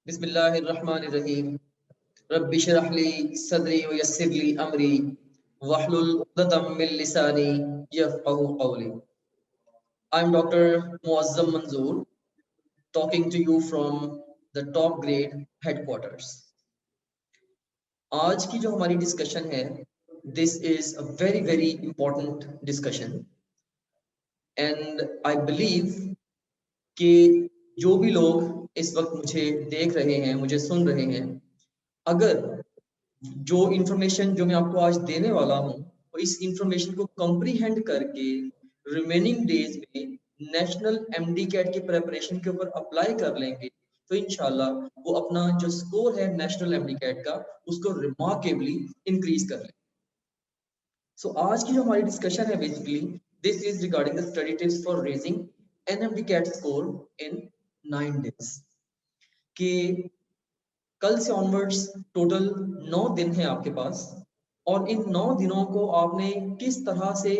बिस्मिल्लाहिर्रहमानिर्रहीम। रब्बि इश्रह ली सदरी व यस्सिर ली अमरी वहलुल उक़दतम मिन लिसानी यफ़क़हू क़ौली। I am Dr. Muazzam Manzoor talking to you from the top grade headquarters. आज की जो हमारी डिस्कशन है, this is a very important discussion and I believe कि जो भी लोग इस वक्त मुझे देख रहे हैं, मुझे सुन रहे हैं, अगर जो इंफॉर्मेशन जो मैं आपको आज देने वाला हूं, तो इस इंफॉर्मेशन को कंप्रीहेंड करके रिमेनिंग डेज में नेशनल एमडी कैट की प्रिपरेशन के ऊपर अप्लाई कर लेंगे, तो इंशाल्लाह वो अपना जो स्कोर है नेशनल एमडी कैट का, उसको रिमार्केबली इंक्रीज कर लेंगे। सो आज की जो हमारी डिस्कशन है, basically this is regarding the study tips for raising NMD CAT score in 9 days. कि कल से ऑनवर्ड्स टोटल 9 दिन है आपके पास, और इन 9 दिनों को आपने किस तरह से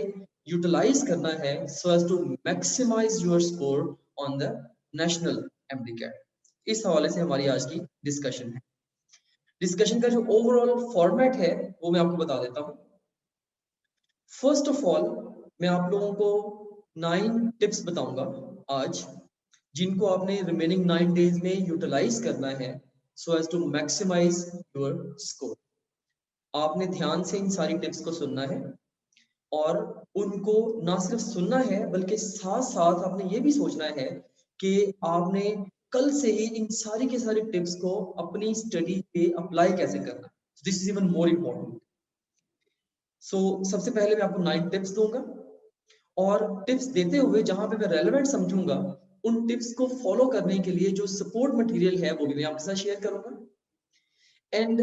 यूटिलाइज करना है so as to maximize your score on the national MD CAT. इस हवाले से हमारी आज की डिस्कशन है। डिस्कशन का जो ओवरऑल फॉर्मेट है वो मैं आपको बता देता हूँ। फर्स्ट ऑफ ऑल मैं आप लोगों को 9 टिप्स बताऊंगा आज, जिनको आपने रिमेनिंग 9 डेज में यूटिलाइज करना है so as to maximize your score। आपने ध्यान से इन सारी टिप्स को सुनना है, और उनको ना सिर्फ सुनना है बल्कि साथ साथ आपने ये भी सोचना है कि आपने कल से ही इन सारी के सारी टिप्स को अपनी स्टडी पे अप्लाई कैसे करना। This is even more important. So सबसे पहले मैं आपको 9 टिप्स दूंगा, और टिप्स देते हुए जहां पे मैं रेलेवेंट समझूंगा उन टिप्स को फॉलो करने के लिए जो सपोर्ट मटेरियल है वो भी मैं आपके साथ शेयर करूंगा। एंड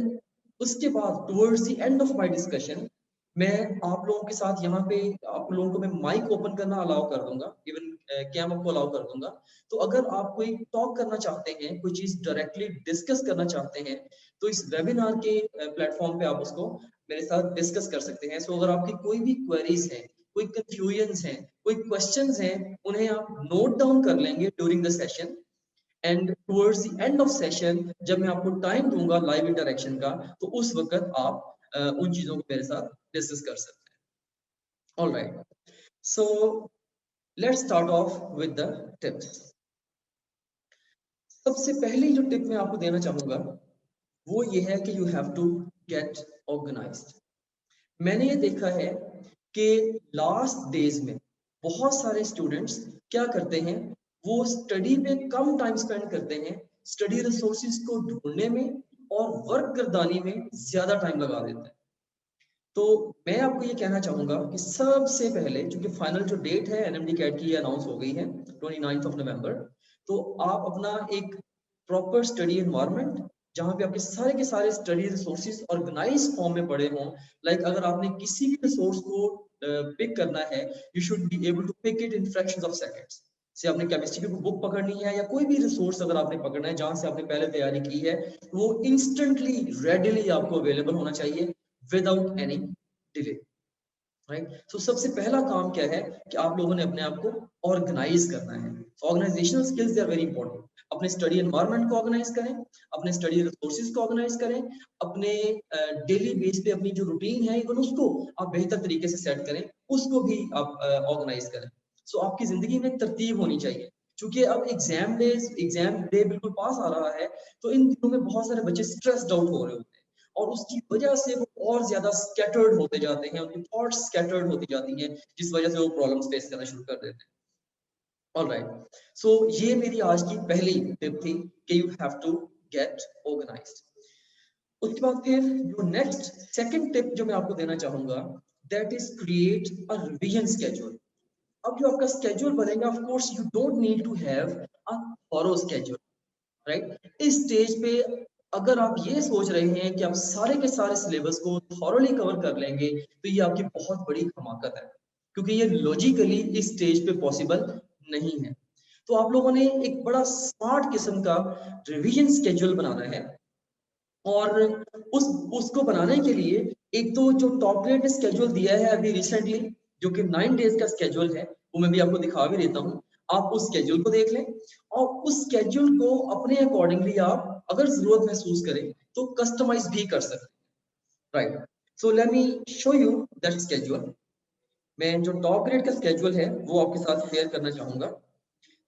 उसके बाद towards the end of my discussion मैं आप लोगों के साथ यहाँ पे आप लोगों को मैं माइक ओपन करना अलाउ कर दूंगा, इवन कैम आपको अलाउ कर दूंगा। तो अगर आप कोई टॉक करना चाहते हैं, कोई चीज डायरेक्टली डिस्कस करना चाहते हैं, तो इस वेबिनार के प्लेटफॉर्म पे आप उसको मेरे साथ डिस्कस कर सकते हैं। सो अगर आपकी कोई भी क्वेरीज हैं, कोई कंफ्यूजन्स हैं, कोई क्वेश्चंस हैं, उन्हें आप नोट डाउन कर लेंगे during the session. And towards the end of session जब मैं आपको टाइम दूंगा लाइव इंटरेक्शन का, तो उस वक्त आप उन चीजों को मेरे साथ डिस्कस कर सकते हैं। Alright, so let's start of with the tips. सबसे पहली जो टिप मैं आपको देना चाहूंगा वो ये है कि you have to get organized. मैंने ये देखा है कि लास्ट डेज में बहुत सारे स्टूडेंट्स क्या करते हैं, वो स्टडी पे कम टाइम स्पेंड करते हैं, स्टडी रिसोर्सेज को ढूंढने में और वर्क गर्दानी में ज्यादा टाइम लगा देते हैं। तो मैं आपको ये कहना चाहूंगा कि सबसे पहले, चूंकि फाइनल जो डेट है एनएमडी कैट की अनाउंस हो गई है 29 ऑफ नवंबर, तो आप अपना एक प्रॉपर स्टडी एनवायरनमेंट जहां पे आपके सारे के सारे स्टडी रिसोर्सेज ऑर्गेनाइज फॉर्म में पड़े हों, लाइक अगर आपने किसी भी रिसोर्स को पिक करना है, you should be able to pick it in fractions of seconds. से आपने केमिस्ट्री की बुक पकड़नी है या कोई भी रिसोर्स अगर आपने पकड़ना है जहां से आपने पहले तैयारी की है, वो इंस्टेंटली रेडिली आपको अवेलेबल होना चाहिए विदाउट एनी डिले। राइट, सो सबसे पहला काम क्या है कि आप लोगों ने अपने आप को ऑर्गेनाइज करना है। Organizational skills they are very important. अपने स्टडी एनवायरनमेंट को ऑर्गेनाइज करें, अपने स्टडी रिसोर्सेज को ऑर्गेनाइज करें, अपने डेली बेस पे अपनी जो रूटीन है इवन उसको आप बेहतर तरीके से सेट करें, उसको भी आप ऑर्गेनाइज करें। सो आपकी जिंदगी में तरतीब होनी चाहिए। क्योंकि अब एग्जाम डे बिल्कुल पास आ रहा है, तो इन दिनों में बहुत सारे बच्चे स्ट्रेस्ड आउट हो रहे होते हैं, और उसकी वजह से वो और ज्यादा स्कैटर्ड होते जाते हैं, उनकी थॉट्स स्कैटर्ड होती जाती हैं, जिस वजह से वो प्रॉब्लम्स फेस करना शुरू कर देते हैं। ऑलराइट, सो ये मेरी आज की पहली टिप थी कि you have to get organized. उसके बाद फिर जो नेक्स्ट सेकंड टिप जो मैं आपको देना चाहूंगा, that is create a revision schedule. अब जो आपका स्केड्यूल बनेगा, of course you don't need to have a thorough schedule. Right, इस स्टेज पे अगर आप ये सोच रहे हैं कि आप सारे के सारे सिलेबस को थॉरोली कवर कर लेंगे, तो ये आपकी बहुत बड़ी हमाकत है, क्योंकि ये लॉजिकली इस स्टेज पे पॉसिबल नहीं है। तो आप लोगों ने एक बड़ा स्मार्ट किस्म का रिवीजन स्केड्यूल बनाना है, और उसको बनाने के लिए एक तो जो टॉप ग्रेड ने स्केड्यूल दिया है अभी रिसेंटली, जो कि 9 डेज का स्केड्यूल है, वो मैं भी आपको दिखा भी देता हूँ। आप उस स्केड्यूल को देख लें, और उस स्केड्यूल को अपने अकॉर्डिंगली आप अगर जरूरत महसूस करें तो कस्टमाइज भी कर सकते हैं, right. So let me show you that schedule. मैं जो टॉप ग्रेड का स्केड्यूल है वो आपके साथ शेयर करना चाहूंगा।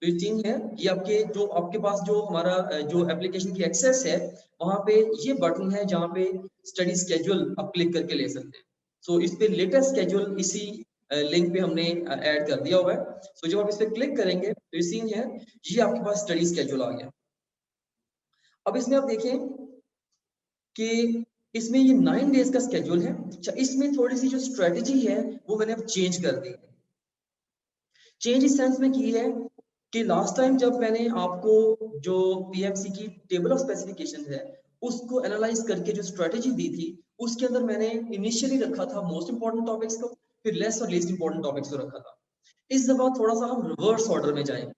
तो ये चीज है, ये आपके पास जो हमारा जो एप्लीकेशन की एक्सेस है, वहां पे ये बटन है जहाँ पे स्टडी स्केड्यूल आप क्लिक करके ले सकते हैं। सो इस पे लेटेस्ट स्केड्यूल इसी लिंक पे हमने ऐड कर दिया हुआ है। सो जब आप इस पे क्लिक करेंगे तो ये सीन है, ये आपके पास स्टडी स्केड्यूल आ गया। अब इसमें आप देखें कि इसमें ये 9 डेज का स्केड्यूल है। अच्छा, इसमें थोड़ी सी जो स्ट्रेटेजी है वो मैंने अब चेंज कर दी है। चेंज इस सेंस में की है कि लास्ट टाइम जब मैंने आपको जो पीएमसी की टेबल ऑफ स्पेसिफिकेशन है उसको एनालाइज करके जो स्ट्रेटेजी दी थी, उसके अंदर मैंने इनिशियली रखा था मोस्ट इंपॉर्टेंट टॉपिक्स को, फिर लेस और लीस्ट इंपॉर्टेंट टॉपिक्स को रखा था। इस दफा थोड़ा सा हम रिवर्स ऑर्डर में जाएंगे,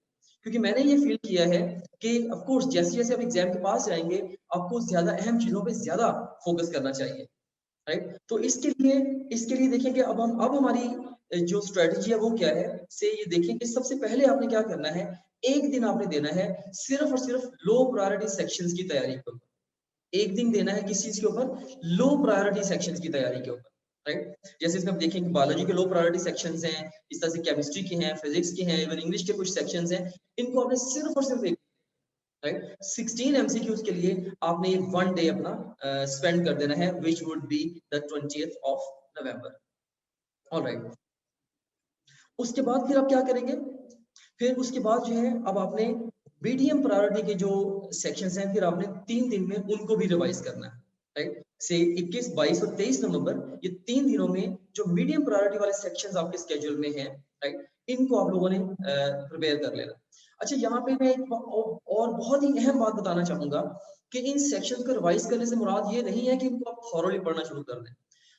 क्योंकि मैंने ये फील किया है कि ऑफ कोर्स जैसे जैसे आप एग्जाम के पास जाएंगे आपको ज्यादा अहम चीजों पे ज्यादा फोकस करना चाहिए, राइट। तो इसके लिए देखें कि अब हमारी जो स्ट्रेटजी है वो क्या है, से ये देखें कि सबसे पहले आपने क्या करना है। एक दिन आपने देना है सिर्फ और सिर्फ लो प्रायोरिटी सेक्शंस की तैयारी के ऊपर। एक दिन देना है किस चीज के ऊपर, लो प्रायोरिटी सेक्शंस की तैयारी के ऊपर, राइट। जैसे इसमें आप देखेंगे बायोलॉजी के लो प्रायोरिटी सेक्शंस हैं, इस तरह से केमिस्ट्री के हैं, फिजिक्स के हैं, इवन इंग्लिश के कुछ सेक्शंस हैं। इनको आपने सिर्फ और सिर्फ एक, राइट, 16 एमसीक्यूज के लिए आपने एक 1 डे अपना स्पेंड कर देना है, which would be the 20th of November. Alright, उसके बाद फिर आप क्या करेंगे, फिर उसके बाद जो है अब आपने मीडियम प्रायोरिटी के जो सेक्शंस हैं फिर आपने 3 दिन में उनको भी रिवाइज करना है, राइट। से 21, 22 और 23 नवंबर ये 3 दिनों में जो मीडियम प्रायोरिटी वाले सेक्शंस आपके स्केड्यूल में हैं, राइट, इनको आप लोगों ने प्रिपेयर कर लेना। अच्छा, यहाँ पे मैं एक और बहुत ही अहम बात बताना चाहूंगा कि इन सेक्शंस को रिवाइज करने से मुराद ये नहीं है कि इनको आप थॉरोली पढ़ना शुरू कर दें।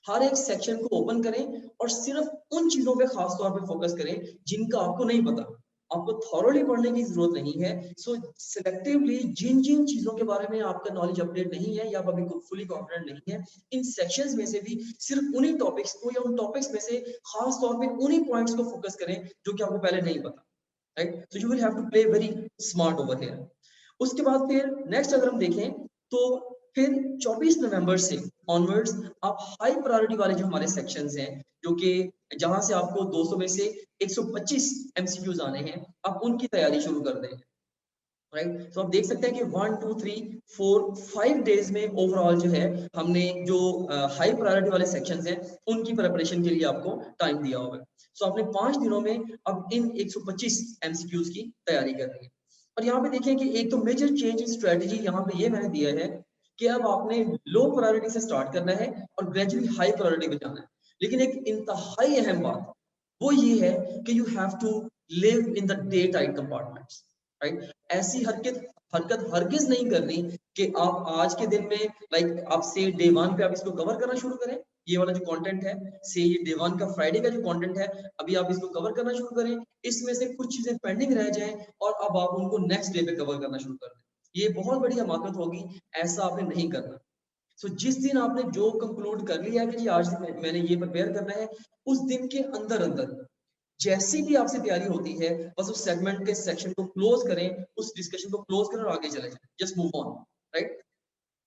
हर एक सेक्शन को ओपन करें और सिर्फ उन चीजों पे खास तौर पे फोकस करें जिनका आपको नहीं पता। आपको थॉरोली पढ़ने की जरूरत नहीं है। सो सिलेक्टिवली जिन जिन चीजों के बारे में आपका नॉलेज अपडेट नहीं है या आप अभी फुली कॉन्फिडेंट नहीं है, इन सेक्शंस में से भी सिर्फ उन्हीं टॉपिक्स को या उन टॉपिक्स में से खास तौर पे उन्हीं पॉइंट्स को फोकस करें जो कि आपको पहले नहीं पता, right. So you will have to play very smart over here. उसके बाद फिर नेक्स्ट अगर हम देखें तो फिर 24 नवंबर से ऑनवर्ड्स आप हाई प्रायोरिटी वाले जो हमारे सेक्शंस हैं, जो कि जहां से आपको 200 में से 125 एमसीक्यूज आने हैं, आप उनकी तैयारी शुरू कर दें, राइट। तो आप देख सकते हैं कि 1 2 3 4 5 डेज में ओवरऑल जो है हमने जो हाई प्रायोरिटी वाले सेक्शंस हैं उनकी प्रिपरेशन के लिए आपको टाइम दिया होगा। सो आपने 5 दिनों में अब इन 125 एमसीक्यूज की तैयारी करनी है। और यहाँ पे देखिए कि एक तो मेजर चेंज इन स्ट्रेटजी यहाँ पे ये मैंने दिया है कि अब आपने लो प्रायोरिटी से स्टार्ट करना है और ग्रेजुअली हाई प्रायोरिटी पे जाना है। लेकिन एक इंतहाई अहम बात वो ये है कि you have to live in the day time compartments, right. ऐसी हरकत हरगिज नहीं करनी कि आप आज के दिन में लाइक आप से डे 1 पे आप इसको कवर करना शुरू करें, ये वाला जो कंटेंट है, से ये डे 1 का फ्राइडे का जो कंटेंट है अभी आप इसको कवर करना शुरू करें, इसमें से कुछ चीजें पेंडिंग रह जाएं और अब आप उनको नेक्स्ट डे पे कवर करना शुरू कर दें। ये बहुत बड़ी हमाकत होगी, ऐसा आपने नहीं करना। सो जिस दिन आपने जो कंक्लूड कर लिया है कि जी आज मैंने ये प्रिपेयर करना है, उस दिन के अंदर अंदर जैसी भी आपसे तैयारी होती है बस उस सेगमेंट के सेक्शन को क्लोज करें, उस डिस्कशन को क्लोज करें और आगे चले जाएं, जस्ट मूव ऑन, राइट।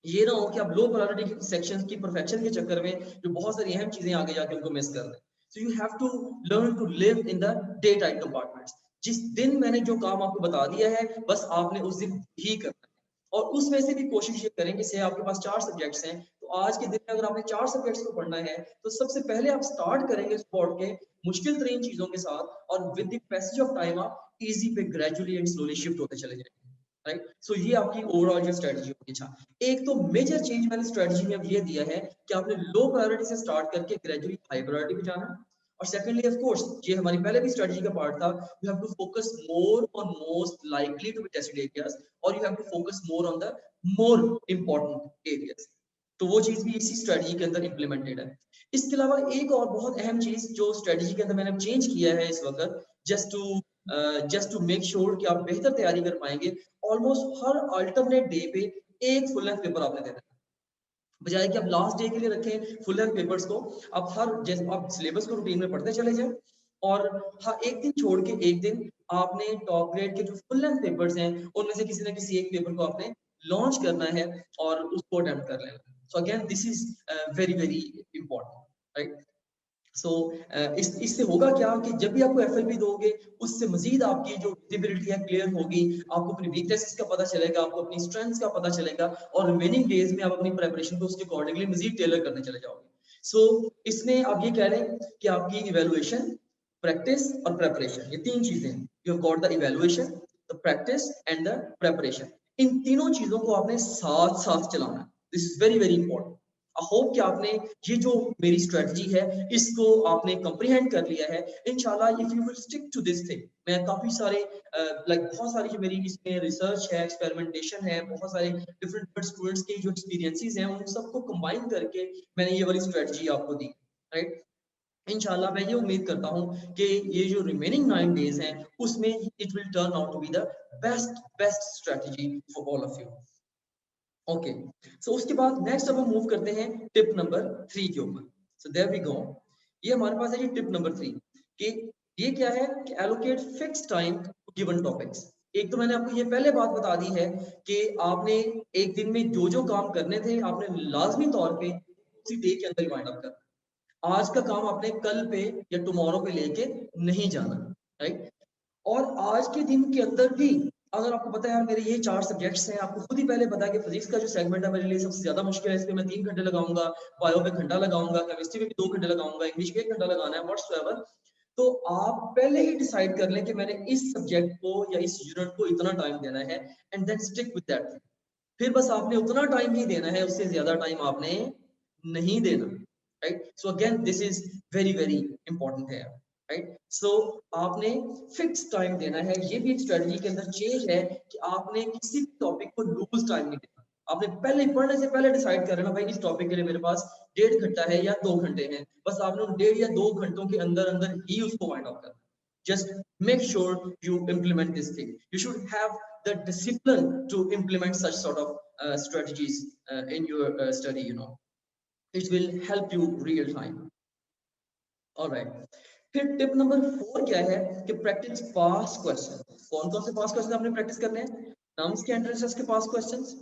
ये ना हो कि आप लो प्रायोरिटी सेक्शंस की परफेक्शन के चक्कर में जो बहुत सारी अहम चीजें आगे जाके उनको मिस कर दें। So you have to learn to live in the day time compartments. जिस दिन मैंने जो काम आपको बता दिया है बस आपने उस दिन ही करना है। और उसमें से भी कोशिश ये करें कि से आपके पास 4 सब्जेक्ट्स हैं, तो आज के दिन में अगर आपने 4 सब्जेक्ट्स को पढ़ना है तो सबसे पहले आप स्टार्ट करेंगे स्पॉट के मुश्किल तरीन चीजों के साथ और with the passage of time आप इजी पे ग्रेजुअली एंड स्लोली शिफ्ट होते चले जाएंगे, राइट। सो ये आपकी ओवरऑल जो स्ट्रेटजी होगी। अच्छा, एक तो मेजर चेंज मैंने स्ट्रेटजी में अब ये दिया है कि आपने लो प्रायोरिटी से स्टार्ट करके ग्रेजुअली हाई प्रायोरिटी पे जाना है। और सेकंडली ऑफ कोर्स ये हमारी पहले भी स्ट्रेटजी का पार्ट था, you have to focus more on most likely to be tested areas और you have to focus more on the more important areas. तो वो चीज भी इसी स्ट्रेटजी के अंदर इंप्लीमेंटेड है। इसके अलावा एक और बहुत अहम चीज जो स्ट्रेटजी के अंदर मैंने चेंज किया है इस वक्त, जस्ट टू मेक श्योर कि आप बेहतर तैयारी कर पाएंगे, ऑलमोस्ट हर अल्टरनेट डे पे एक फुल लेंथ पेपर आपने देना है, बजाय कि आप लास्ट डे के लिए रखें फुल लेंथ पेपर्स को। आप हर जैसे आप सिलेबस को रूटीन में पढ़ते चले जाएं और हाँ एक दिन छोड़ के एक दिन आपने टॉप ग्रेड के जो फुल लेंथ पेपर्स हैं उनमें से किसी ना किसी एक पेपर को आपने लॉन्च करना है और उसको अटेम्प्ट कर लेना। So again this is very very important, right. So इससे होगा क्या कि जब भी आपको एफएलपी दोगे उससे मजीद आपकी जो विजिबिलिटी है क्लियर होगी, आपको अपनी वीकनेसेस का पता चलेगा, आपको अपनी स्ट्रेंथ्स का पता चलेगा, और रिमेनिंग डेज में आप अपनी प्रेपरेशन को उसके अकॉर्डिंगली मजीद टेलर करने चले जाओगे। सो इसमें आप ये कह रहे हैं कि आपकी इवेलुएशन, प्रैक्टिस और प्रेपरेशन, ये तीन चीजें हैं। You have got the evaluation, the practice and the preparation. इन तीनों चीजों को आपने साथ साथ चलाना है। This is very very important. I hope कि आपने ये जो मेरी स्ट्रेटजी है इसको आपने कंप्रीहेंड कर लिया है। इंशाल्लाह if you will stick to this thing, मैं काफी सारे बहुत सारी जो मेरी इसमें रिसर्च है, एक्सपेरिमेंटेशन है, बहुत सारे डिफरेंट स्टूडेंट्स के जो एक्सपीरियंसेस हैं उन सबको कंबाइन करके मैंने ये वाली स्ट्रेटजी आपको दी, राइट। इंशाल्लाह मैं ये उम्मीद करता हूँ कि ये जो रिमेनिंग 9 डेज हैं उसमें it will turn out to be the best strategy for all of you. Okay, so उसके बाद नेक्स्ट अब हम मूव करते हैं टिप नंबर 3 के ऊपर। सो देयर वी गो, ये हमारे पास है ये टिप नंबर 3 कि ये क्या है कि allocate fix time to given topics. एक तो मैंने आपको ये पहले बात बता दी है कि आपने एक दिन में जो जो काम करने थे आपने लाजमी तौर पे उसी डे के अंदर वाइंड अप करना। आज का काम आपने कल पे या टुमारो पे लेके नहीं जाना, राइट। और आज के दिन के अंदर भी अगर आपको पता है यार मेरे ये 4 सब्जेक्ट्स हैं, आपको खुद ही पहले पता है कि फिजिक्स का जो सेगमेंट है मेरे लिए सबसे ज्यादा मुश्किल है, इस पे मैं 3 घंटे लगाऊंगा, बायो पे घंटा लगाऊंगा, केमिस्ट्री में भी 2 घंटे लगाऊंगा, इंग्लिश पे 1 घंटा लगाना है, व्हाट्सएवर। तो आप पहले ही डिसाइड कर लें कि मैंने इस सब्जेक्ट को या इस यूनिट को इतना टाइम देना है, and then stick with that. फिर बस आपने उतना टाइम ही देना है, उससे ज्यादा टाइम आपने नहीं देना, right. So again this is very very important है, राइट। सो आपने फिक्स टाइम देना है। ये भी एक स्ट्रेटजी के अंदर चेंज है कि आपने किसी भी टॉपिक को लूज टाइम नहीं देना। आपने पहले पढ़ने से पहले डिसाइड कर लेना भाई इस टॉपिक के लिए मेरे पास 1.5 घंटा है या 2 घंटे हैं, बस आपने उन 1.5 या 2 घंटों के अंदर अंदर ही उसको वाइंड अप करना। just make sure you implement this thing. You should have the discipline to implement such sort of strategies in your study, you know. It will help you real time. All right. फिर tip number 4 क्या है कि practice पास question. कौन कौन से पास question आपने practice करने हैं? नम्स के एंट्रेंसेस के पास क्वेश्चंस,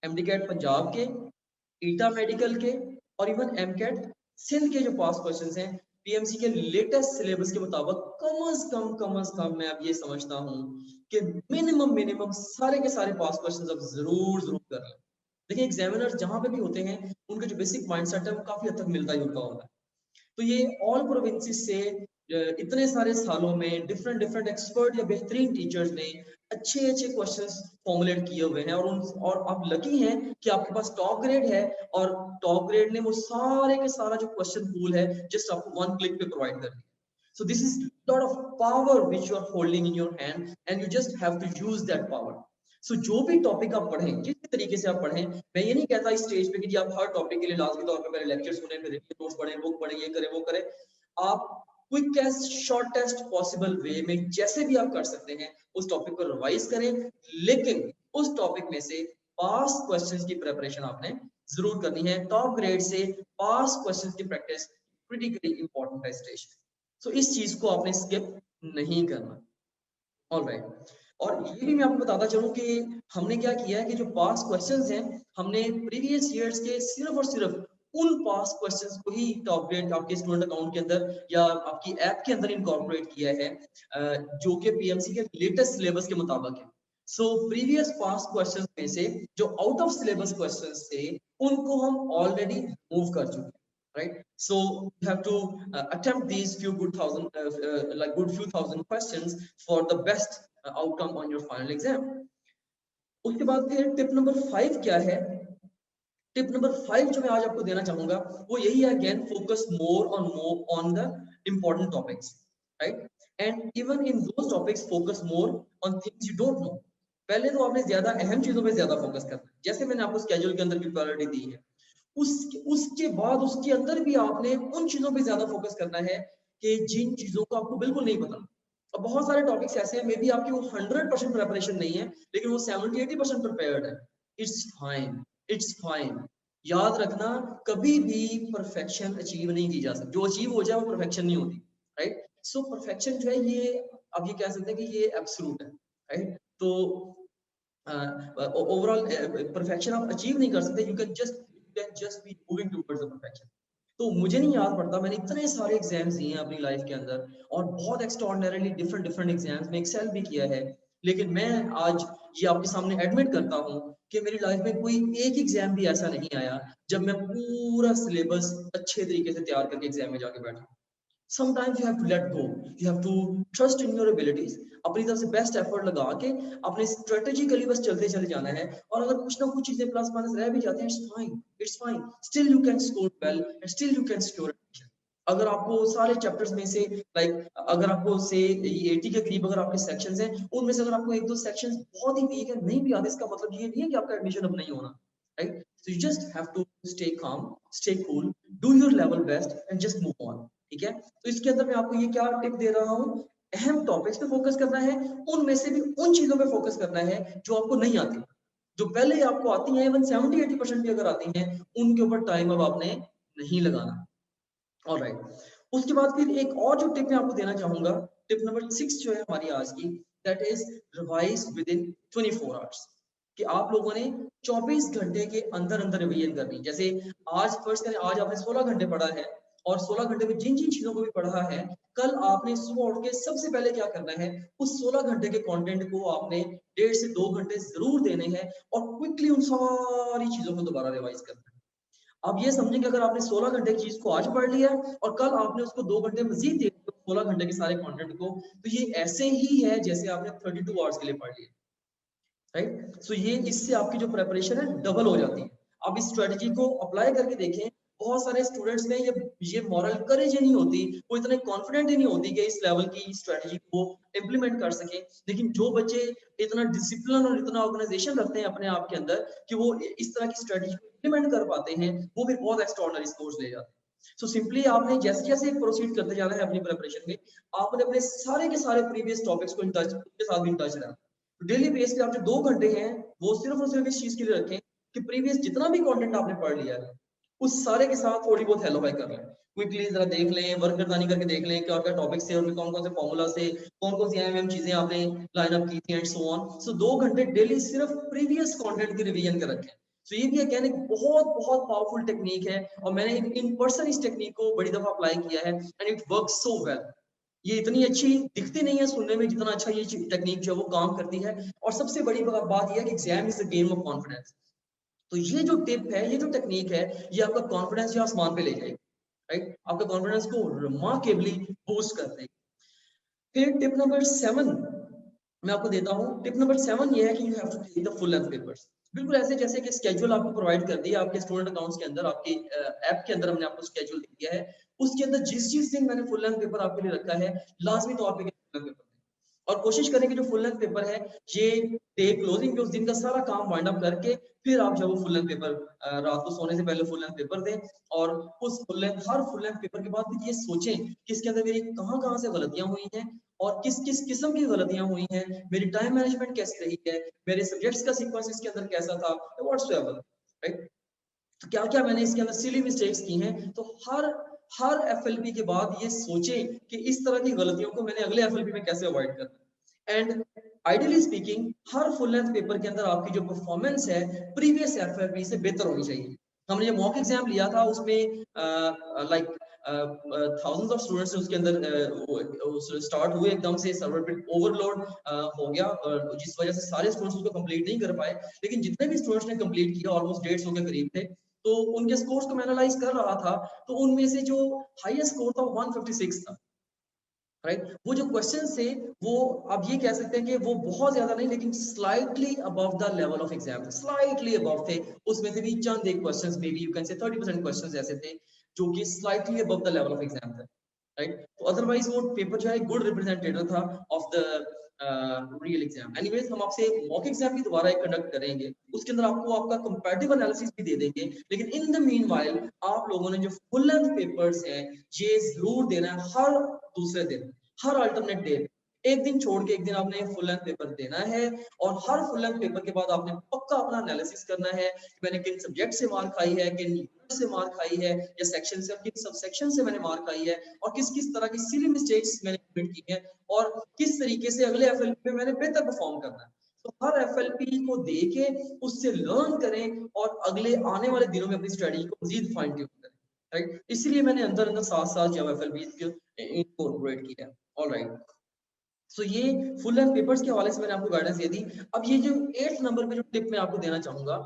एमडीकैट पंजाब के, ईटा मेडिकल के, और इवन एमकैट सिंध के जो पास क्वेश्चंस हैं पीएमसी के लेटेस्ट सिलेबस के मुताबिक कम अज कम मैं अब ये समझता हूँ कि मिनिमम सारे के सारे पास क्वेश्चंस अब जरूर कर लें। देखिए एग्जामिनर जहां पे भी होते हैं उनका जो बेसिक माइंडसेट है वो काफी हद तक मिलता जुलता होता है। तो ये ऑल प्रोविंसेस से इतने सारे सालों में डिफरेंट एक्सपर्ट या बेहतरीन टीचर्स ने अच्छे क्वेश्चंस फॉर्मुलेट किए हुए हैं, और आप लकी हैं कि आपके पास टॉप ग्रेड है, और टॉप ग्रेड ने वो सारे के सारा जो क्वेश्चन पूल है जस्ट आपको 1 क्लिक पे प्रोवाइड कर दिया। So this is lot of power which you are holding in your hand and you just have to use that power. So जो भी टॉपिक आप पढ़ें, जिस तरीके से आप पढ़ें, मैं ये नहीं कहता इस स्टेज पे कि जी आप हर टॉपिक के लिए लाजमी तौर पे पहले लेक्चर सुने, फिर नोट्स पढ़ें, बुक पढ़ें, ये करें वो करें। आप क्विकेस्ट शॉर्टेस्ट पॉसिबल वे में जैसे भी आप कर सकते हैं उस टॉपिक को रिवाइज करें, लेकिन उस टॉपिक में से पास क्वेश्चंस की प्रिपरेशन आपने जरूर करनी है। टॉप ग्रेड से पास क्वेश्चंस की प्रैक्टिस क्रिटिकली इंपॉर्टेंट है स्टेज। सो इस चीज को आपने स्किप नहीं करना। ऑलराइट। और ये भी मैं आपको बताता चलूं कि हमने क्या किया है कि जो पास क्वेश्चंस हैं हमने प्रीवियस ईयर्स के सिर्फ और सिर्फ उन पास क्वेश्चंस को ही टॉप ग्रेड आपके स्टूडेंट अकाउंट के अंदर या आपकी ऐप के अंदर इनकॉर्पोरेट किया है जो कि पीएमसी के लेटेस्ट सिलेबस के मुताबिक है। सो प्रीवियस पास क्वेश्चंस में से जो आउट ऑफ सिलेबस क्वेश्चंस थे उनको हम ऑलरेडी मूव कर चुके हैं, right? So you have to attempt these good few thousand questions for the best outcome on your final exam. उसके बाद फिर टिप नंबर 5 क्या है? टिप नंबर 5 जो मैं आज आपको देना चाहूंगा वो यही है, again focus more on the important topics, right. And even in those topics focus more on things you don't know. पहले तो आपने ज्यादा अहम चीजों पे ज्यादा फोकस करना है, जैसे मैंने आपको स्केड्यूल के अंदर भी प्रायोरिटी दी है। उसके बाद उसके अंदर भी आपने उन चीजों पे ज्यादा फोकस करना है कि जिन चीजों को आपको बिल्कुल नहीं पता। अब बहुत सारे टॉपिक्स ऐसे हैं मे बी आपकी वो 100% प्रिपरेशन नहीं है लेकिन वो 70-80% प्रिपेयर्ड है। It's fine, it's fine. याद रखना कभी भी परफेक्शन अचीव नहीं की जा सकती, जो अचीव हो जाए वो परफेक्शन नहीं होती, राइट। सो परफेक्शन जो है ये आप ये कह सकते हैं कि ये एब्सोल्यूट है, राइट। तो ओवरऑल परफेक्शन आप अचीव नहीं कर सकते, you can just be moving towards the perfection. तो मुझे नहीं याद पड़ता, मैंने इतने सारे एग्जाम्स दिए हैं अपनी लाइफ के अंदर, और बहुत एक्स्ट्राऑर्डिनरीली डिफरेंट डिफरेंट एग्जाम्स में एक्सेल भी किया है, लेकिन मैं आज ये आपके सामने एडमिट करता हूँ कि मेरी लाइफ में कोई एक एग्जाम भी ऐसा नहीं आया जब मैं पूरा सिलेबस अच्छे तरीके से तैयार करके एग्जाम में जाके बैठा। Sometimes you have to let go, you have to trust in your abilities, अपनी तरफ से बेस्ट एफर्ट लगा के अपने स्ट्रेटेजिकली बस चलते चले जाना है, और अगर कुछ ना कुछ चीजें प्लस माइनस रह भी जाते हैं, it's fine, still you can score well and still you can score. अगर आपको सारे चैप्टर्स में से अगर आपको से 80 के करीब अगर आपके सेक्शंस हैं, उनमें से अगर आपको एक दो सेक्शंस बहुत ही वीक है, नहीं भी आते, इसका मतलब ये नहीं है कि आपका एडमिशन अब नहीं होना, right? So you just have to stay calm, stay cool, do your level best and just move on, ठीक है? तो इसके अंदर मैं आपको ये क्या टिप दे रहा हूँ, अहम टॉपिक्स पे फोकस करना है, उनमें से भी उन चीजों पे फोकस करना है जो आपको नहीं आती, जो पहले आपको आती हैं, इवन 70-80% भी अगर आती हैं, उनके ऊपर टाइम अब आपने नहीं लगाना। ऑलराइट, उसके बाद फिर एक और जो टिप मैं आपको देना चाहूंगा, टिप नंबर 6 जो है हमारी आज की, that is revise with in 24 hours, कि आप लोगों ने 24 घंटे के अंदर अंदर रिवीजन करनी। जैसे आज फर्स्ट करें, आज आपने 16 घंटे पढ़ा है, और 16 घंटे में जिन जिन चीजों को भी पढ़ा है, कल आपने सुबह उठ के सबसे पहले क्या करना है, उस 16 घंटे के कंटेंट को आपने 1.5 से 2 घंटे जरूर देने हैं, और क्विकली उन सारी चीजों को दोबारा रिवाइज करना है। अब ये समझें कि अगर आपने 16 घंटे की चीज को आज पढ़ लिया और कल आपने उसको 2 घंटे मजीद दे दिए 16 घंटे के सारे कंटेंट को, तो ये ऐसे ही है जैसे आपने 32 आवर्स के लिए पढ़ लिया, राइट? सो ये इससे आपकी जो प्रिपरेशन है डबल हो जाती है। अब इस स्ट्रेटजी को अप्लाई करके देखें, बहुत सारे स्टूडेंट्स में ये मॉरल करेज ही नहीं होती, वो इतने कॉन्फिडेंट ही नहीं होती कि इस लेवल की स्ट्रेटजी को इम्प्लीमेंट कर सके। लेकिन जो बच्चे इतना डिसिप्लिन और इतना ऑर्गेनाइजेशन रखते हैं अपने आप के अंदर कि वो इस तरह की स्ट्रेटजी को इम्प्लीमेंट कर पाते हैं, वो भी बहुत एक्स्ट्राऑर्डिनरी स्कोर्स ले जाते हैं। सो सिंपली आपने जैसे जैसे प्रोसीड करते जाना है अपनी प्रिपरेशन में, आपने अपने सारे के सारे प्रीवियस टॉपिक्स को इन टच के साथ भी इन टच रहना। डेली बेस पे आप जो 2 घंटे हैं, वो सिर्फ और सिर्फ इस चीज के लिए रखें कि प्रीवियस जितना भी कंटेंट आपने पढ़ लिया है, उस सारे के साथ थोड़ी बहुत हेलो हाय कर लें, क्विकली जरा देख लें, वर्क गर्दानी करके देख लें क्या क्या टॉपिक्स थे, उनमें कौन कौन से फॉर्मूला से कौन कौन सी एमएम चीजें आपने लाइन अप की थी, एंड सो ऑन। सो 2 घंटे डेली सिर्फ प्रीवियस कंटेंट की रिवीजन के रखें। सो ये भी अगेन एक बहुत बहुत पावरफुल टेक्निक है, और मैंने इन पर्सन इस टेक्निक को बड़ी दफा अप्लाई किया है, and it works so well. ये इतनी अच्छी दिखती नहीं है सुनने में, जितना अच्छा ये टेक्निक जो वो काम करती है। और सबसे बड़ी बात यह है कि exam is the game of confidence. तो ये जो टिप है, ये जो टेक्निक है, ये आपका कॉन्फिडेंस जो आसमान पे ले जाएगी, राइट? आपका कॉन्फिडेंस को रिमार्केबली बूस्ट कर देगी। फिर टिप नंबर 7 मैं आपको देता हूँ। टिप नंबर 7 ये है कि you have to take the full length papers. बिल्कुल ऐसे जैसे कि स्केड्यूल आपको प्रोवाइड कर दिया आपके स्टूडेंट अकाउंट्स के अंदर, आपके ऐप के अंदर हमने आपको स्केड्यूल दिया है, उसके अंदर जिस जिस दिन मैंने फुल लेंथ पेपर आपके लिए रखा है, लाजमी तौर पे फुल लेंथ पेपर, और कोशिश करें कि जो फुल लेंथ पेपर है, ये डे क्लोजिंग पे उस दिन का सारा काम वाइंड अप करके फिर आप जब वो फुल लेंथ पेपर रात को सोने से पहले फुल लेंथ पेपर दें, और उस हर फुल लेंथ पेपर के बाद भी ये सोचें कि इसके अंदर मेरी कहाँ कहाँ से गलतियां हुई हैं, और किस किस किस्म की गलतियां हुई हैं, मेरी टाइम मैनेजमेंट कैसी रही है, मेरे सब्जेक्ट्स का सीक्वेंस इसके अंदर कैसा था, व्हाट्सएवर, राइट? तो क्या क्या मैंने इसके अंदर सिली मिस्टेक्स की हैं। तो हर हर एफएलपी के बाद ये सोचें कि इस तरह की गलतियों को मैंने अगले एफएलपी में कैसे अवॉइड करना है। And ideally speaking, her full length paper के अंदर आपकी जो परफॉर्मेंस है प्रीवियस एफएलपी से बेहतर होनी चाहिए। हमने जो मॉक एग्जाम लिया था उसमें लाइक थाउजेंड्स ऑफ स्टूडेंट्स उसके अंदर स्टार्ट हुए, एकदम से सर्वर पे ओवरलोड हो गया, जिस वजह से सारे स्टूडेंट्स उसको कंप्लीट नहीं कर पाए। लेकिन जितने भी स्टूडेंट्स ने कंप्लीट किया, ऑलमोस्ट 150 के करीब थे, तो उनके स्कोर्स को मैं एनालाइज कर रहा था, तो उनमें से जो हाईएस्ट स्कोर था 156 था, राइट? वो जो क्वेश्चन थे, वो आप ये कह सकते हैं कि वो बहुत ज्यादा नहीं, लेकिन slightly above the level of exam, slightly above थे। उसमें से भी चंद एक questions, may be you can say 30% questions ऐसे थे जो कि slightly above the level of exam थे, राइट? तो अदरवाइज वो पेपर जो है गुड रिप्रेजेंटेटिव था of the real exam. Anyways, हम आपसे मॉक एग्जाम भी दोबारा एक कंडक्ट करेंगे, उसके अंदर आपको आपका कंपैरेटिव एनालिसिस भी दे देंगे। लेकिन इन द मीनवाइल आप लोगों ने जो फुल लेंथ पेपर्स हैं, ये जरूर देना है हर दूसरे दिन, हर अल्टरनेट डे। एक दिन छोड़ के एक दिन आपने फुल लेंथ पेपर देना है, और हर फुल लेंथ पेपर के बाद आपने पक्का अपना एनालिसिस करना है कि मैंने किन सब्जेक्ट से मार्क खाई है, किन यूनिट से मार्क खाई है, या सेक्शन से, किन सब सेक्शन से मैंने मार्क खाई है, और किस किस तरह की सिली मिस्टेक्स मैंने कमिट की है, और किस तरीके से अगले एफएलपी में मैंने बेहतर परफॉर्म करना है। तो हर FLP को देके उससे लर्न करें और अगले आने वाले दिनों में अपनी स्ट्रेटजी को मजीद फाइन ट्यून करें, राइट। इसलिए मैंने अंदर अंदर साथ जावा FLP को इनकॉर्पोरेट किया। ऑलराइट, सो ये फुल लेंथ पेपर्स के हवाले से मैंने आपको गाइडेंस दे दी। अब ये जो 8th नंबर पे जो टिप मैं आपको देना चाहूंगा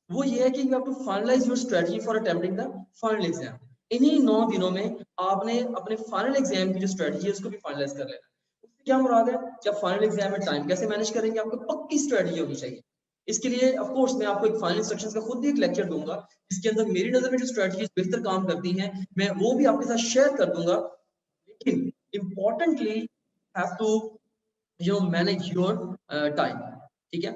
वो ये है कि you have to finalize your strategy for attempting the final exam. इन्हीं 9 दिनों में आपने अपने फाइनल एग्जाम की जो स्ट्रेटजी है उसको भी फाइनलाइज कर लेना। उससे क्या मुराद है, जब फाइनल एग्जाम में टाइम कैसे मैनेज करेंगे, आपको पक्की स्ट्रेटजी होनी चाहिए। इसके लिए ऑफ कोर्स मैं आपको एक फाइनल इंस्ट्रक्शंस का खुद भी एक लेक्चर दूंगा जिसके अंदर मेरी नजर में जो स्ट्रेटजीज बेहतर काम करती हैं मैं वो भी आपके साथ शेयर कर दूंगा। लेकिन importantly have to manage your time, ठीक है।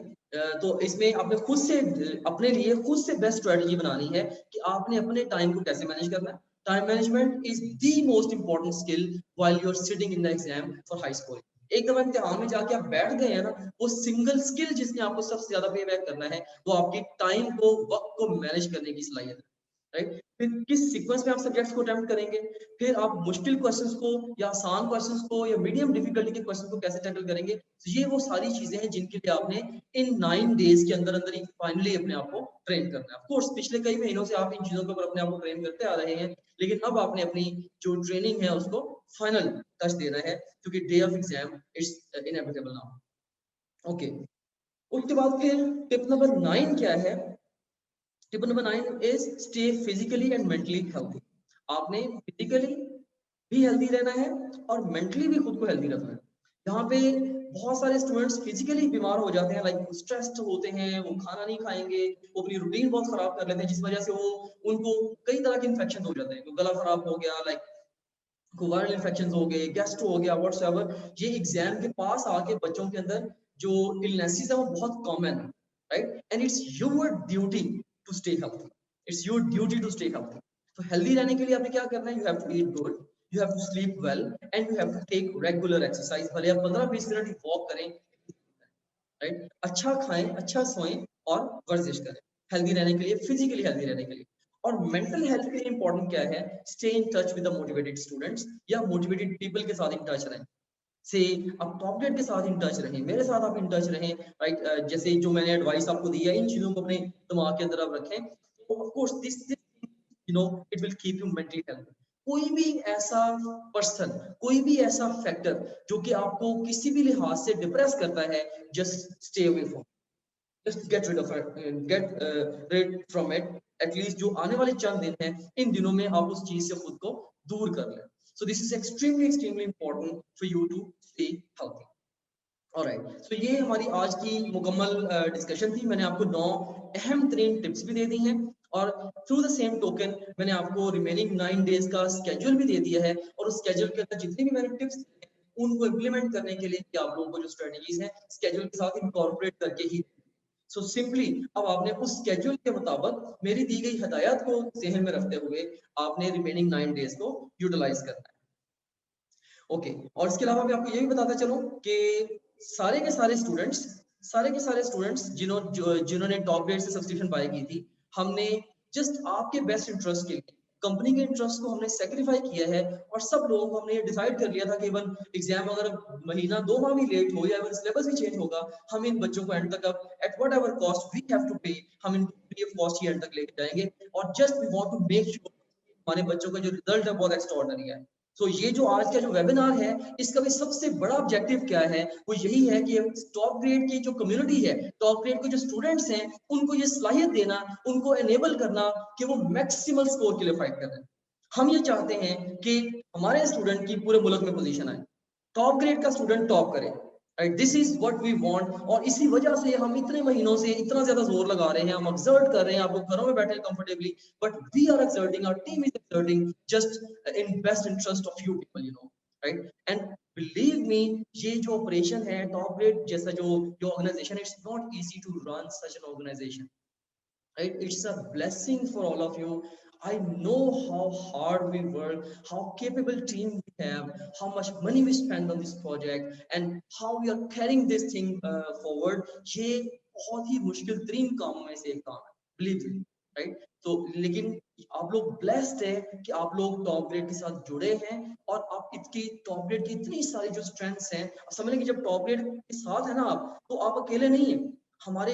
तो इसमें आपने खुद से अपने लिए खुद से बेस्ट स्ट्रेटजी बनानी है कि आपने अपने टाइम को कैसे मैनेज करना है। Time management is the most important skill while you are sitting in the exam for high scoring. एक दफा इम्तिहान में जाके आप बैठ गए हैं ना, वो सिंगल स्किल जिसने आपको सबसे ज्यादा पे बैक करना है वो आपकी टाइम को, वक्त को मैनेज करने की सलाहियत है, राइट। फिर किस सीक्वेंस में आप सब्जेक्ट्स को अटेम्प्ट करेंगे, फिर आप मुश्किल क्वेश्चंस को या आसान क्वेश्चंस को या मीडियम डिफिकल्टी के क्वेश्चन को कैसे टैकल करेंगे। तो ये वो सारी चीजें हैं जिनके लिए आपने इन 9 डेज के अंदर अंदर ही फाइनली अपने आप को ट्रेन करना है। ऑफ कोर्स पिछले कई महीनों से आप इन चीजों के ऊपर अपने आप को ट्रेन करते आ रहे हैं, लेकिन अब आपने अपनी जो ट्रेनिंग है उसको फाइनल टच देना है क्योंकि day of exam it's inevitable now. Okay, उसके बाद फिर टिप नंबर 9 क्या है। Tip number 9 is stay physically and mentally healthy. आपने फिजिकली भी हेल्दी रहना है और मेंटली भी खुद को हेल्दी रखना है। यहाँ पे बहुत सारे स्टूडेंट्स फिजिकली बीमार हो जाते हैं, लाइक स्ट्रेस्ड होते हैं, वो खाना नहीं खाएंगे, वो अपनी रूटीन बहुत खराब कर लेते हैं जिस वजह से वो उनको कई तरह के इन्फेक्शन हो जाते हैं। गला खराब हो गया, लाइक वायरल इन्फेक्शन हो गए, गैस्ट्रो हो गया, व्हाट्सएवर। ये एग्जाम के पास आके बच्चों के अंदर जो इलनेसेस है वो बहुत कॉमन है, right. And it's your duty to stay healthy, it's your duty to stay healthy. तो हेल्दी रहने के लिए आपने क्या करना है, you have to eat good, you have to sleep well and you have to take regular exercise. भले आप 15-20 मिनट वॉक करें, राइट। अच्छा खाएं, अच्छा सोएं और वर्जिश करें हेल्दी रहने के लिए, फिजिकली हेल्दी रहने के लिए। और मेंटल हेल्थ के लिए इंपॉर्टेंट क्या है, stay in touch with the motivated students या मोटिवेटेड पीपल के साथ इन टच रहें। से आप टॉप ग्रेड के साथ इन टच रहें, मेरे साथ आप इन टच रहें, राइट। जैसे जो मैंने एडवाइस आपको दी है इन चीजों को अपने दिमाग के अंदर आप रखें। तो of course this it will keep you mentally healthy. कोई भी ऐसा पर्सन, कोई भी ऐसा फैक्टर जो कि आपको किसी भी लिहाज से डिप्रेस करता है, just stay away from, just get rid of it, get rid from it. At least जो आने वाले चंद दिन हैं इन दिनों में आप उस चीज से खुद को दूर कर लें। So this is extremely important for you to stay healthy. Alright, so ये हमारी आज की मुकम्मल डिस्कशन थी। मैंने आपको 9 अहम तरीन टिप्स भी दे दी हैं और थ्रू द सेम टोकन मैंने आपको रिमेनिंग 9 डेज का स्केड्यूल भी दे दिया है। और उस स्केड्यूल के अंदर जितनी भी मैंने टिप्स उनको इम्प्लीमेंट करने के लिए कि आप लोगों को जो स्ट्रेटजीज हैं स्केड्यूल के साथ इनकॉर्पोरेट करके ही। सो सिंपली अब आपने उस स्केड्यूल के मुताबिक मेरी दी गई हदायत को जहन में रखते हुए आपने रिमेनिंग 9 डेज को यूटिलाइज करना है। ओके, और इसके अलावा मैं आपको ये भी बताता चलूं कि सारे के सारे स्टूडेंट्स जिन्होंने टॉप ग्रेड से सब्सक्रिप्शन बाय की थी, हमने जस्ट आपके बेस्ट इंटरेस्ट के लिए कंपनी के इंटरेस्ट को हमने सेक्रीफाई किया है। और सब लोगों को हमने डिसाइड कर लिया था कि इवन एग्जाम अगर महीना 2 माह भी लेट हो या इवन सिलेबस भी चेंज होगा, हम इन बच्चों को एंड तक अब at whatever cost we have to pay, हम इनको फ्री ऑफ कॉस्ट ही एंड तक लेके जाएंगे। और just we want to make sure हमारे बच्चों का जो रिजल्ट है बहुत एक्स्ट्राऑर्डिनरी है। तो ये जो आज का जो वेबिनार है इसका भी सबसे बड़ा ऑब्जेक्टिव क्या है, वो यही है कि टॉप ग्रेड की जो कम्युनिटी है, टॉप ग्रेड के जो स्टूडेंट्स हैं, उनको ये सलाहियत देना, उनको एनेबल करना कि वो मैक्सिमल स्कोर के लिए फाइट करें। हम ये चाहते हैं कि हमारे स्टूडेंट की पूरे मुल्क में पोजीशन आए, टॉप ग्रेड का स्टूडेंट टॉप करे, right. This is what we want. और इसी वजह से हम इतने महीनों से इतना ज्यादा जोर लगा रहे हैं, हम एक्सर्ट कर रहे हैं, आपको घरों में बैठे comfortably, but we are exerting, our team is exerting just in best interest of you people, right. And believe me, ये जो ऑपरेशन है टॉप ग्रेड जैसा जो जो organisation, it's not easy to run such an organisation, right? It's a blessing for all of you. I know how hard we work, how capable team we have, how much money we spend on this project, and how we are carrying this thing forward. ये बहुत ही मुश्किल तरीन काम में से एक काम है, believe me. राइट। तो लेकिन आप लोग ब्लेस्ड है कि आप लोग टॉप ग्रेड के साथ जुड़े हैं और आप इसकी टॉप ग्रेड की इतनी सारी जो स्ट्रेंथ्स हैं, समझ लें कि जब टॉप ग्रेड के साथ है ना आप, तो आप अकेले नहीं है। हमारे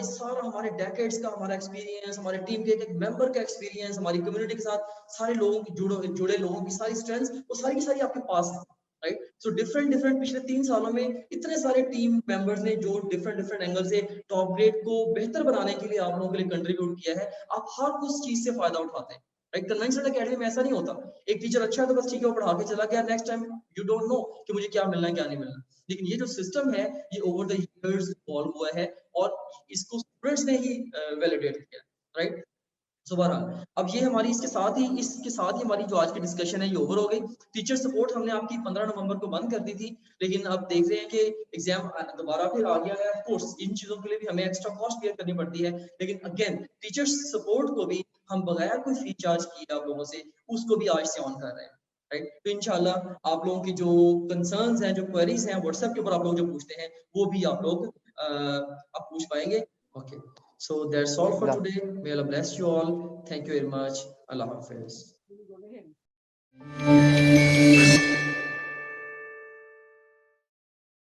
डेकेड्स का हमारा एक्सपीरियंस, हमारे टीम के एक मेंबर का एक्सपीरियंस, हमारी कम्युनिटी के साथ सारे लोगों की जुड़े लोगों की सारी स्ट्रेंथ्स, वो सारी की सारी आपके पास है, राइट। सो डिफरेंट पिछले 3 सालों में इतने सारे टीम मेंबर्स ने जो डिफरेंट एंगल से टॉप ग्रेड को बेहतर बनाने के लिए आप लोगों के लिए कंट्रीब्यूट किया है। आप हर उस चीज से फायदा उठाते हैं, राइट। कन्वेंशनल एकेडमी में ऐसा नहीं होता। एक टीचर अच्छा है तो बस ठीक है वो पढ़ा के चला गया, next time you don't know कि मुझे क्या मिलना है क्या नहीं मिलना। लेकिन ये जो सिस्टम है ये ओवर द इयर्स इवॉल्व हुआ है और इसको स्टूडेंट्स ने ही वैलिडेट किया, राइट। सुबह अब ये हमारी इसके साथ ही हमारी जो आज की डिस्कशन है ये ओवर हो गई। टीचर सपोर्ट हमने आपकी 15 नवंबर को बंद कर दी थी, लेकिन अब देख रहे हैं कि एग्जाम दोबारा फिर आ गया है। ऑफ कोर्स इन चीजों के लिए भी हमें एक्स्ट्रा कॉस्ट बेयर करनी पड़ती है, लेकिन अगेन टीचर सपोर्ट को भी हम बगैर कोई फी चार्ज किए आप लोगों से उसको भी आज से ऑन कर रहे हैं, राइट। तो इंशाल्लाह आप लोगों की जो कंसर्न्स हैं, जो क्वेरीज हैं व्हाट्सएप के ऊपर आप लोग जो पूछते हैं वो भी आप लोग आप पूछ पाएंगे। Okay, so that's all for today. May Allah bless you all. Thank you very much. Allah Hafiz.